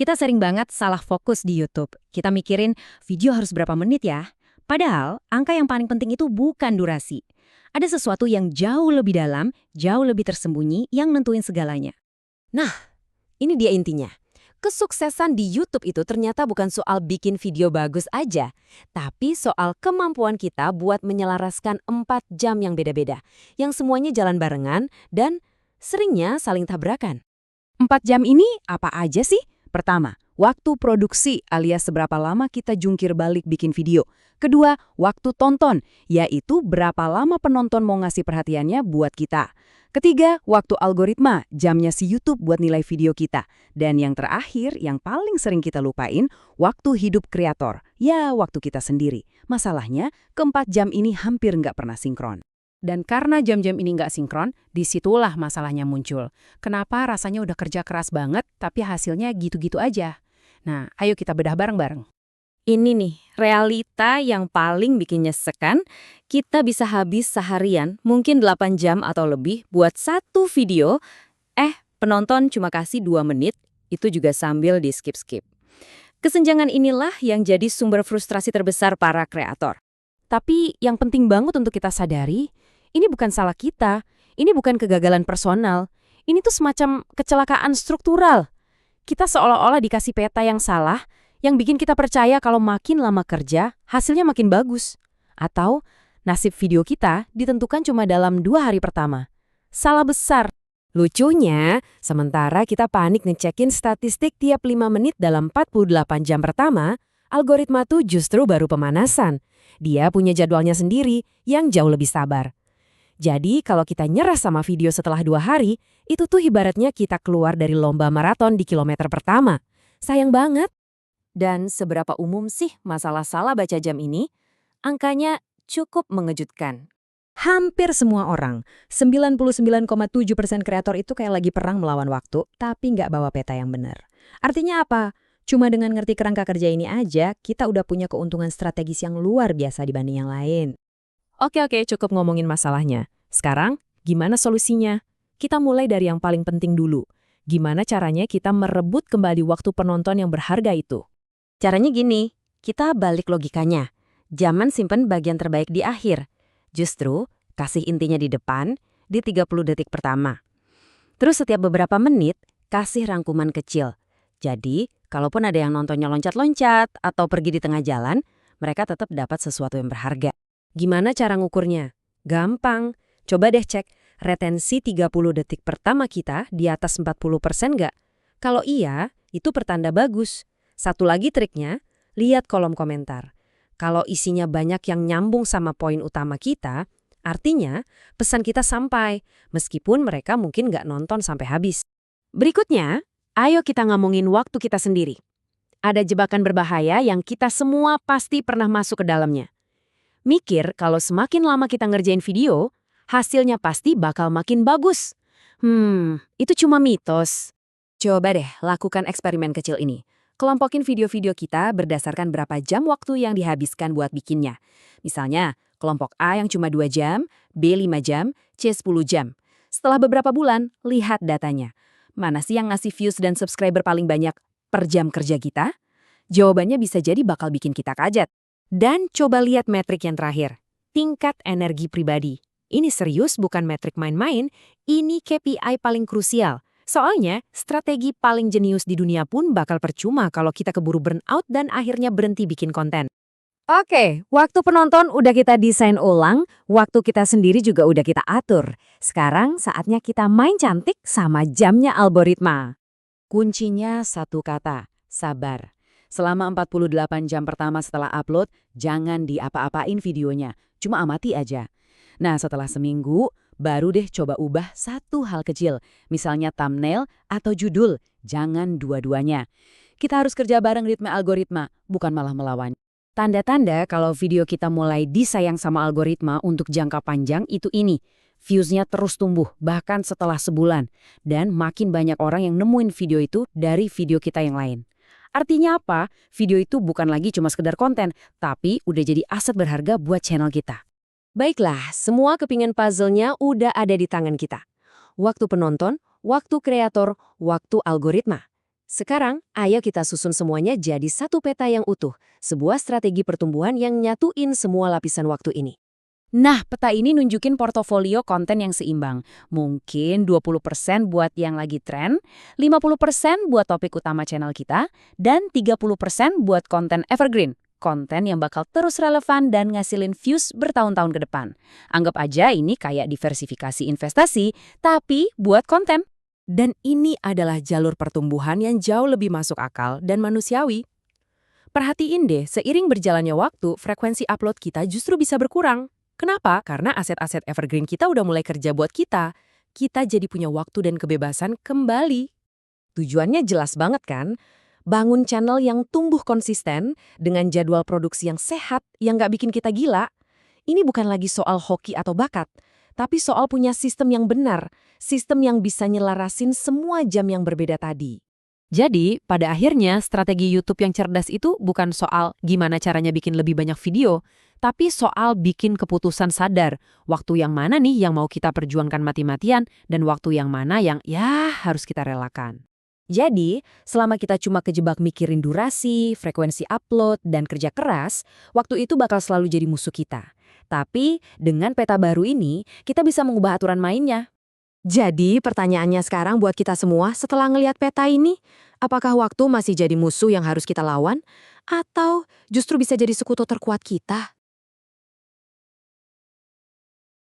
Kita sering banget salah fokus di YouTube. Kita mikirin video harus berapa menit ya. Padahal, angka yang paling penting itu bukan durasi. Ada sesuatu yang jauh lebih dalam, jauh lebih tersembunyi yang nentuin segalanya. Nah, ini dia intinya. Kesuksesan di YouTube itu ternyata bukan soal bikin video bagus aja, tapi soal kemampuan kita buat menyelaraskan 4 jam yang beda-beda, yang semuanya jalan barengan dan seringnya saling tabrakan. 4 jam ini apa aja sih? Pertama, waktu produksi alias seberapa lama kita jungkir balik bikin video. Kedua, waktu tonton, yaitu berapa lama penonton mau ngasih perhatiannya buat kita. Ketiga, waktu algoritma, jamnya si YouTube buat nilai video kita. Dan yang terakhir, yang paling sering kita lupain, waktu hidup kreator. Ya, waktu kita sendiri. Masalahnya, ke-4 jam ini hampir nggak pernah sinkron. Dan karena jam-jam ini nggak sinkron, disitulah masalahnya muncul. Kenapa rasanya udah kerja keras banget, tapi hasilnya gitu-gitu aja? Nah, ayo kita bedah bareng-bareng. Ini nih, realita yang paling bikin nyesek kan? Kita bisa habis seharian, mungkin 8 jam atau lebih, buat satu video, penonton cuma kasih 2 menit, itu juga sambil di skip-skip. Kesenjangan inilah yang jadi sumber frustrasi terbesar para kreator. Tapi yang penting banget untuk kita sadari, ini bukan salah kita, ini bukan kegagalan personal, ini tuh semacam kecelakaan struktural. Kita seolah-olah dikasih peta yang salah, yang bikin kita percaya kalau makin lama kerja, hasilnya makin bagus. Atau nasib video kita ditentukan cuma dalam 2 hari pertama. Salah besar. Lucunya, sementara kita panik ngecekin statistik tiap 5 menit dalam 48 jam pertama, algoritma tuh justru baru pemanasan. Dia punya jadwalnya sendiri yang jauh lebih sabar. Jadi kalau kita nyerah sama video setelah 2 hari, itu tuh ibaratnya kita keluar dari lomba maraton di kilometer pertama. Sayang banget. Dan seberapa umum sih masalah salah baca jam ini? Angkanya cukup mengejutkan. Hampir semua orang, 99,7% kreator itu kayak lagi perang melawan waktu, tapi nggak bawa peta yang benar. Artinya apa? Cuma dengan ngerti kerangka kerja ini aja, kita udah punya keuntungan strategis yang luar biasa dibanding yang lain. Oke, cukup ngomongin masalahnya. Sekarang, gimana solusinya? Kita mulai dari yang paling penting dulu. Gimana caranya kita merebut kembali waktu penonton yang berharga itu? Caranya gini, kita balik logikanya. Jangan simpen bagian terbaik di akhir. Justru, kasih intinya di depan, di 30 detik pertama. Terus setiap beberapa menit, kasih rangkuman kecil. Jadi, kalaupun ada yang nontonnya loncat-loncat atau pergi di tengah jalan, mereka tetap dapat sesuatu yang berharga. Gimana cara ngukurnya? Gampang. Coba deh cek, retensi 30 detik pertama kita di atas 40% nggak? Kalau iya, itu pertanda bagus. Satu lagi triknya, lihat kolom komentar. Kalau isinya banyak yang nyambung sama poin utama kita, artinya pesan kita sampai, meskipun mereka mungkin nggak nonton sampai habis. Berikutnya, ayo kita ngomongin waktu kita sendiri. Ada jebakan berbahaya yang kita semua pasti pernah masuk ke dalamnya. Mikir kalau semakin lama kita ngerjain video, hasilnya pasti bakal makin bagus. Itu cuma mitos. Coba deh lakukan eksperimen kecil ini. Kelompokin video-video kita berdasarkan berapa jam waktu yang dihabiskan buat bikinnya. Misalnya, kelompok A yang cuma 2 jam, B 5 jam, C 10 jam. Setelah beberapa bulan, lihat datanya. Mana sih yang ngasih views dan subscriber paling banyak per jam kerja kita? Jawabannya bisa jadi bakal bikin kita kaget. Dan coba lihat metrik yang terakhir, tingkat energi pribadi. Ini serius bukan metrik main-main, ini KPI paling krusial. Soalnya, strategi paling jenius di dunia pun bakal percuma kalau kita keburu burnout dan akhirnya berhenti bikin konten. Oke, waktu penonton udah kita desain ulang, waktu kita sendiri juga udah kita atur. Sekarang saatnya kita main cantik sama jamnya algoritma. Kuncinya satu kata, sabar. Selama 48 jam pertama setelah upload, jangan diapa-apain videonya, cuma amati aja. Nah, setelah seminggu, baru deh coba ubah satu hal kecil, misalnya thumbnail atau judul, jangan dua-duanya. Kita harus kerja bareng ritme algoritma, bukan malah melawan. Tanda-tanda kalau video kita mulai disayang sama algoritma untuk jangka panjang itu ini. Viewsnya terus tumbuh, bahkan setelah sebulan. Dan makin banyak orang yang nemuin video itu dari video kita yang lain. Artinya apa? Video itu bukan lagi cuma sekedar konten, tapi udah jadi aset berharga buat channel kita. Baiklah, semua kepingan puzzle-nya udah ada di tangan kita. Waktu penonton, waktu kreator, waktu algoritma. Sekarang, ayo kita susun semuanya jadi satu peta yang utuh, sebuah strategi pertumbuhan yang nyatuin semua lapisan waktu ini. Nah, peta ini nunjukin portofolio konten yang seimbang. Mungkin 20% buat yang lagi tren, 50% buat topik utama channel kita, dan 30% buat konten evergreen. Konten yang bakal terus relevan dan ngasilin views bertahun-tahun ke depan. Anggap aja ini kayak diversifikasi investasi, tapi buat konten. Dan ini adalah jalur pertumbuhan yang jauh lebih masuk akal dan manusiawi. Perhatiin deh, seiring berjalannya waktu, frekuensi upload kita justru bisa berkurang. Kenapa? Karena aset-aset evergreen kita udah mulai kerja buat kita. Kita jadi punya waktu dan kebebasan kembali. Tujuannya jelas banget kan? Bangun channel yang tumbuh konsisten dengan jadwal produksi yang sehat yang nggak bikin kita gila. Ini bukan lagi soal hoki atau bakat, tapi soal punya sistem yang benar, sistem yang bisa nyelarasin semua jam yang berbeda tadi. Jadi, pada akhirnya strategi YouTube yang cerdas itu bukan soal gimana caranya bikin lebih banyak video, tapi soal bikin keputusan sadar, waktu yang mana nih yang mau kita perjuangkan mati-matian, dan waktu yang mana yang ya harus kita relakan. Jadi, selama kita cuma kejebak mikirin durasi, frekuensi upload, dan kerja keras, waktu itu bakal selalu jadi musuh kita. Tapi, dengan peta baru ini, kita bisa mengubah aturan mainnya. Jadi, pertanyaannya sekarang buat kita semua setelah ngelihat peta ini, apakah waktu masih jadi musuh yang harus kita lawan? Atau justru bisa jadi sekutu terkuat kita?